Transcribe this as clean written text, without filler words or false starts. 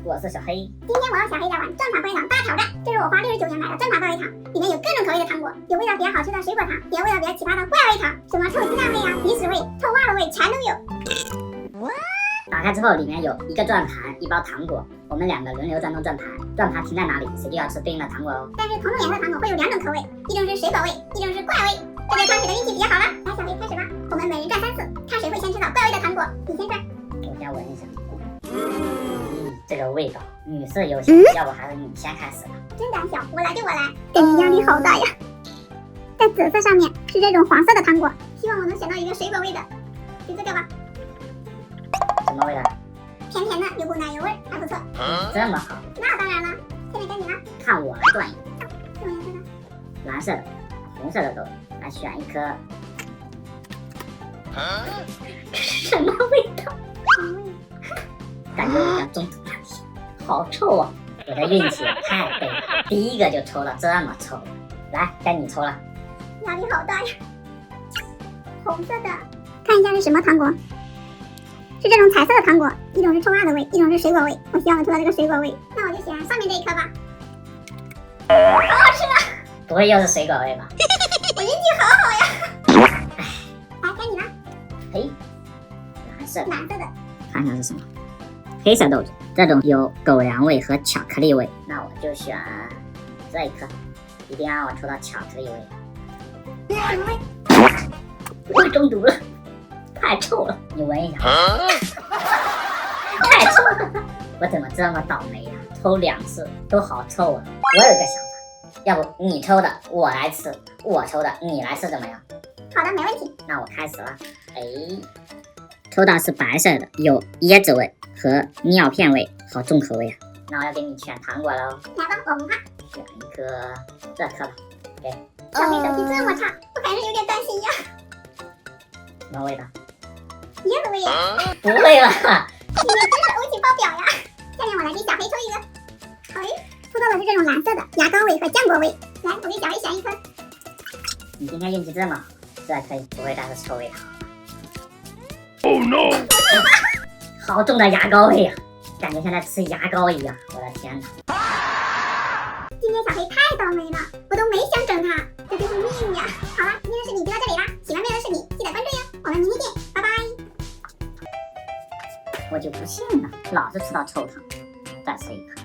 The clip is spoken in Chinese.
我是小黑。今天我和小黑在玩转盘棒棒糖大挑战。这是我花69元买的转盘棒棒糖，里面有各种口味的糖果，有味道比较好吃的水果糖，也有味道比较奇葩的怪味糖，什么臭鸡蛋味啊、鼻屎味、臭袜子味全都有。打开之后，里面有一个转盘，一包糖果，我们两个轮流转动转盘，转盘停在哪里，谁就要吃对应的糖果哦。但是同种颜色糖果会有2种口味，一种是水果味，一种是怪味。这就看谁的运气比较好了。来，小黑开始吧，我们每人转3次，看谁会先吃到怪味的糖果。你先转。我先闻一下。这个味道，女士优先，要不还是你先开始吧。真胆小，我来就我来。感觉压力好大呀。在紫色上面是这种黄色的糖果，希望我能选到一个水果味的，就这个吧。什么味道？甜甜的，有股奶油味，还不错。这么好？那当然了，现在该你了。看我来转一个。什么颜色的？蓝色的、红色的都有，来选一颗。什么味道？黄味。感觉有点中途难题，好臭啊！我的运气也太背了，第一个就抽到这么臭。来，该你抽了。压力好大呀！红色的，看一下是什么糖果？是这种彩色的糖果，一种是臭袜子味，一种是水果味。我希望我抽到这个水果味，那我就选上面这一颗吧。好好吃啊！不会又是水果味吧？我运气好好呀！来，该你了。嘿，蓝色的，蓝色的，看一下是什么？黑色豆子，这种有狗粮味和巧克力味，那我就选这一颗，一定要让我抽到巧克力味。什么味？我中毒了，太臭了，你闻一下。太臭了，我怎么这么倒霉呀？抽2次都好臭啊！我有一个想法，要不你抽的我来吃，我抽的你来吃，怎么样？好的，没问题。那我开始了。哎，抽到是白色的，有椰子味和尿片味，好重口味啊！那我要给你选糖果喽。来吧，我不怕。选一颗这颗吧。给。小黑手气这么差，我还是有点担心呀。什么味道？椰子味呀！不会了，你们真是欧气爆表呀！下面我来给小黑抽一个。哎，抽到的是这种蓝色的牙膏味和浆果味。来，我给小黑选一颗。你今天运气这么好，这可以不会再是臭味糖。Oh no！ 好重的牙膏味呀，感觉像在吃牙膏一样。我的天哪！今天小黑太倒霉了，我都没想整他，这就是命呀！好了，今天的视频就到这里啦，喜欢妹的视频记得关注哟，我们明天见，拜拜。我就不信了，老是吃到臭糖。再吃一颗。